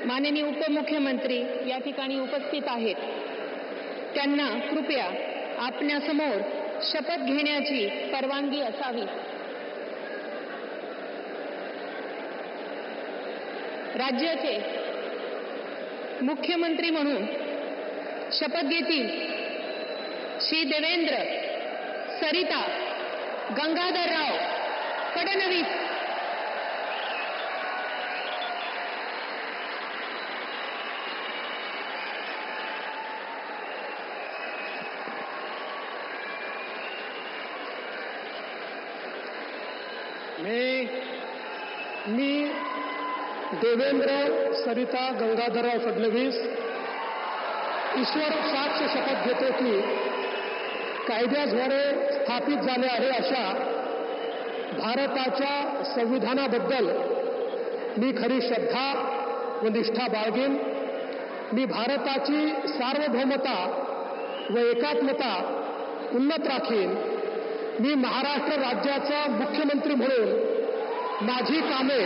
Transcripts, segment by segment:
माननीय उपमुख्यमंत्री या ठिकाणी उपस्थित आहेत, त्यांना कृपया आपल्यासमोर शपथ घेण्याची परवानगी असावी. राज्याचे मुख्यमंत्री म्हणून शपथ घेतील श्री देवेंद्र सरिता गंगाधरराव फडणवीस. मी देवेंद्र सरिता गंगाधरराव फडणवीस ईश्वर साक्ष शपथ घेतो की कायद्याद्वारे स्थापित झाले आहे अशा भारताच्या संविधानाबद्दल मी खरी श्रद्धा व निष्ठा बाळगेन. मी भारताची सार्वभौमता व एकात्मता उन्नत राखीन. मी महाराष्ट्र राज्याचा मुख्यमंत्री म्हणून माझी कामे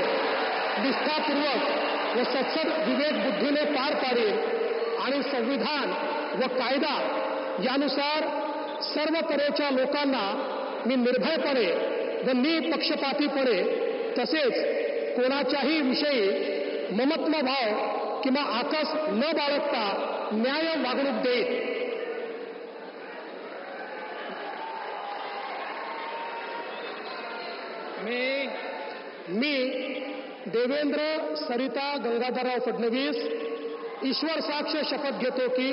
निष्ठापूर्वक व सत्सद विवेक बुद्धीने पार पाडेन आणि संविधान व कायदा यानुसार सर्व तऱ्हेच्या लोकांना मी निर्भयपणे व निपक्षपातीपणे तसेच कोणाच्याही विषयी ममत्वभाव किंवा आकस न बाळगता न्याय वागणूक देईन. मी देवेंद्र सरिता गंगाधरराव फडणवीस ईश्वर साक्ष शपथ घेतो की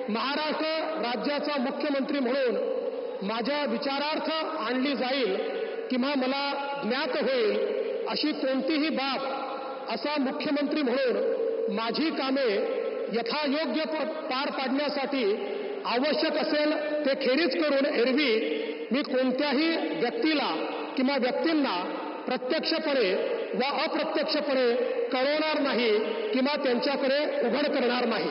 महाराष्ट्र राज्याचा मुख्यमंत्री म्हणून माझ्या विचारार्थ आणली जाईल किंवा मला ज्ञात होईल अशी कोणतीही बाब असा मुख्यमंत्री म्हणून माझी कामे यथायोग्य पार पाडण्यासाठी आवश्यक असेल ते खेरीज करून एरवी मी कोणत्याही व्यक्तीला किंवा व्यक्तींना प्रत्यक्षपणे व अप्रत्यक्षपणे कळवणार नाही किंवा त्यांच्याकडे उघड करणार नाही.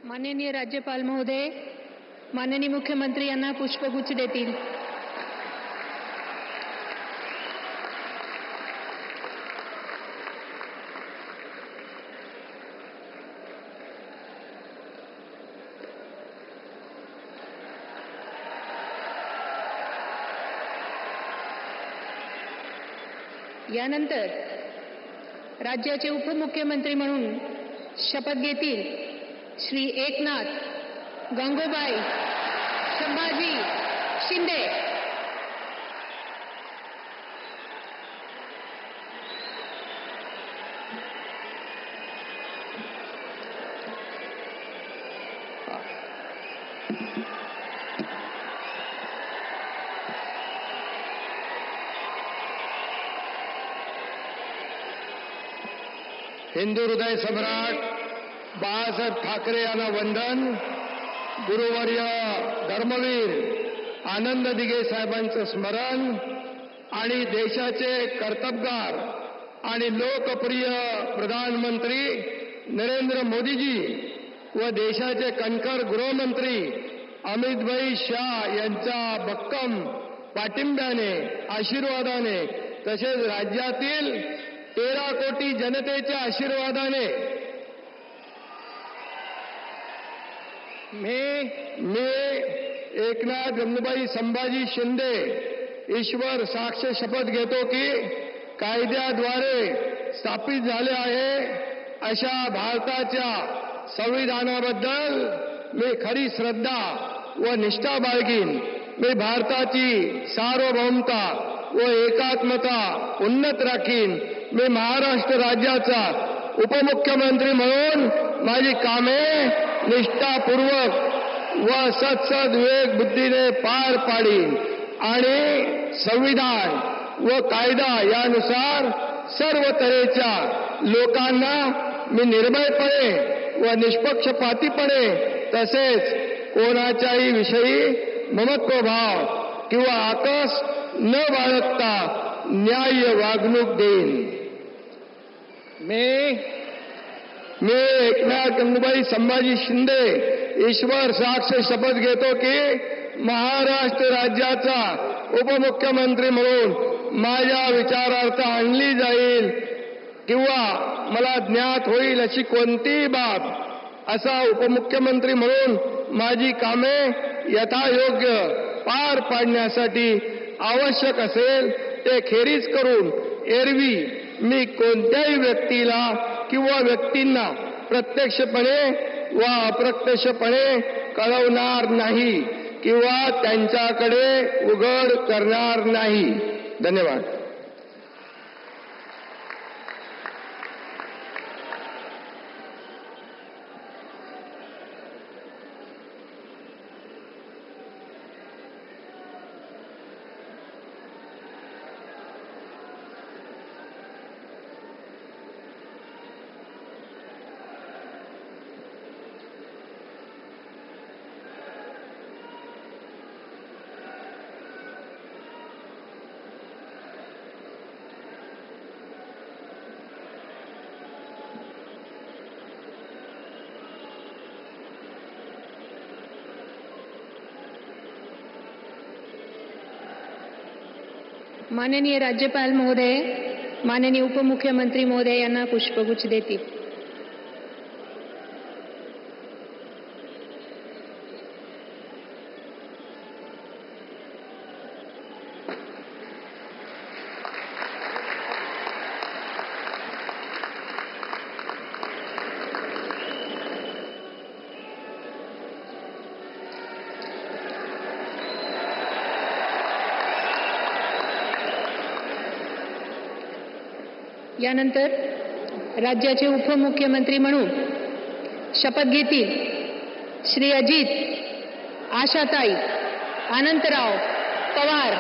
माननीय राज्यपाल महोदय, माननीय मुख्यमंत्री यांना पुष्पगुच्छ देतील. यानंतर राज्याचे उपमुख्यमंत्री म्हणून शपथ घेतील श्री एकनाथ गंगूबाई संभाजी शिंदे. हिंदू हृदय सम्राट बाळासाहेब ठाकरे यांना वंदन. गुरुवर्य धर्मवीर आनंद दिघे साहेबांचं स्मरण आणि देशाचे कर्तबगार आणि लोकप्रिय प्रधानमंत्री नरेंद्र मोदीजी व देशाचे कणखर गृहमंत्री अमितभाई शाह यांच्या भक्कम पाठिंब्याने आशीर्वादाने तसेच राज्यातील 13 कोटी जनतेच्या आशीर्वादाने मी एकनाथ गंगूबाई संभाजी शिंदे ईश्वर साक्ष शपथ घेतो की कायद्याद्वारे स्थापित झाले आहे अशा भारताच्या संविधानाबद्दल मी खरी श्रद्धा व निष्ठा बाळगीन. मी भारताची सार्वभौमता व एकात्मता उन्नत राखीन. मी महाराष्ट्र राज्याचा उपमुख्यमंत्री म्हणून माझी कामे निष्ठापूर्वक व सत्सद विवेक बुद्धीने पार पाडीन आणि संविधान व कायदा यानुसार सर्व तऱ्हेच्या लोकांना मी निर्भयपणे व निष्पक्षपातीपणे तसेच कोणाच्याही विषयी ममत्वभाव किंवा आकस न बाळगता न्याय्य वागणूक देईन. मी एकनाथ गंगूबाई संभाजी शिंदे ईश्वर साक्ष शपथ घेतो की महाराष्ट्र राज्याचा उपमुख्यमंत्री म्हणून माझ्या विचारार्थ आणली जाईल किंवा मला ज्ञात होईल अशी कोणतीही बाब असा उपमुख्यमंत्री म्हणून माझी कामे यथायोग्य पार पाडण्यासाठी आवश्यक असेल ते खेरीज करून एरवी मी कोणत्याही व्यक्तीला किंवा व्यक्तींना प्रत्यक्षपणे व अप्रत्यक्षपणे कळवणार नाही किंवा त्यांच्याकडे उघड करणार नाही. धन्यवाद. माननीय राज्यपाल महोदय, माननीय उपमुख्यमंत्री महोदय यांना पुष्पगुच्छ देतील. यानंतर राज्याचे उपमुख्यमंत्री म्हणून शपथ घेतील श्री अजित आशाताई अनंतराव पवार.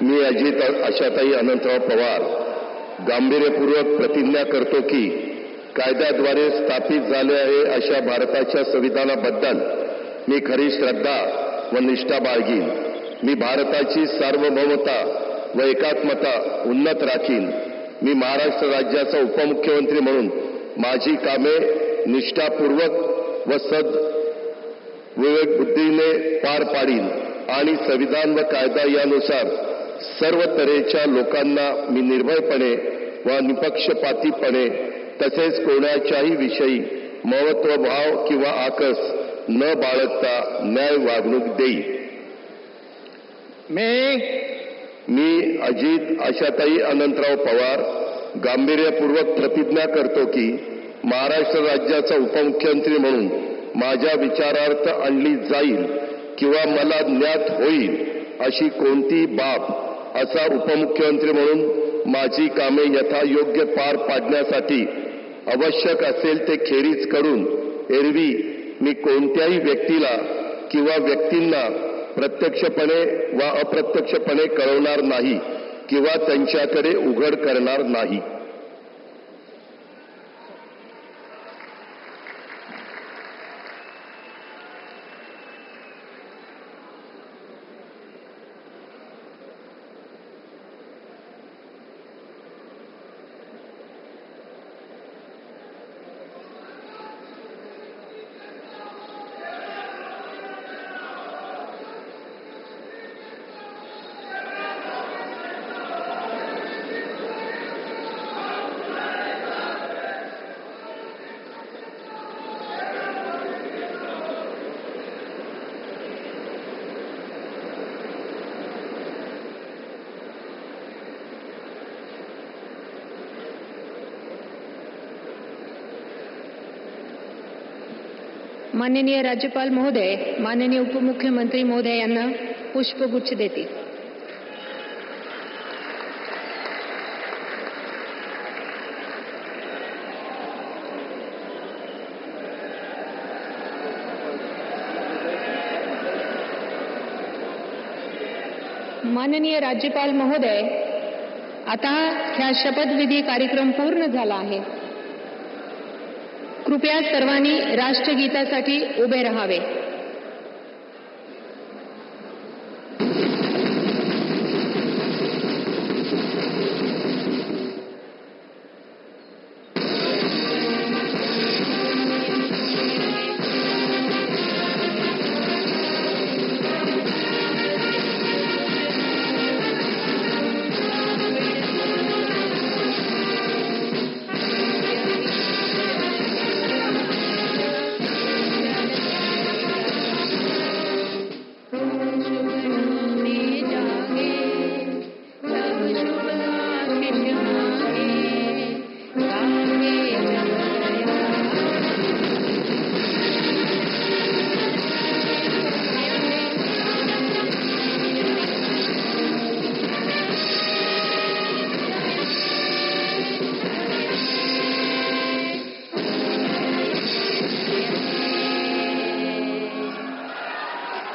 मी अजित आशाताई अनंतराव पवार गांभीर्यपूर्वक प्रतिज्ञा करतो की कायद्याद्वारे स्थापित झाले आहे अशा भारताच्या संविधानाबद्दल मी खरी श्रद्धा व निष्ठा बाळगीन. मी भारताची सार्वभौमता व एकात्मता उन्नत राखीन. मी महाराष्ट्र राज्याचा उपमुख्यमंत्री म्हणून माझी कामे निष्ठापूर्वक व सद विवेक बुद्धीने पार पाडीन आणि संविधान व कायदा यानुसार सर्व तऱ्हेच्या लोकांना मी निर्भयपणे व निपक्षपातीपणे तसेच कोणाच्याही विषयी महत्वभाव किंवा आकस न बाळगता न्याय वागणूक देईल. मी अजित आशाताई अनंतराव पवार गांभीर्यपूर्वक प्रतिज्ञा करतो की महाराष्ट्र राज्याचा उपमुख्यमंत्री म्हणून माझ्या विचारार्थ आणली जाईल किंवा मला ज्ञात होईल अशी कोणतीही बाब असा उपमुख्यमंत्री म्हणून माझी कामे यथायोग्य पार पाडण्यासाठी आवश्यक असेल ते खेरीज करून एरवी मी कोणत्याही व्यक्तीला किंवा व्यक्तींना प्रत्यक्षपणे व अप्रत्यक्षपणे कळवणार नाही किंवा त्यांच्याकडे उघड करणार नाही. माननीय राज्यपाल महोदय माननीय उपमुख्यमंत्री महोदय यांना पुष्पगुच्छ देतील. माननीय राज्यपाल महोदय, आता ह्या शपथविधी कार्यक्रम पूर्ण झाला आहे. कृपया सर्वांनी राष्ट्रगीतासाठी उभे राहावे.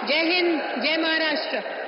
जय हिंद, जय महाराष्ट्र.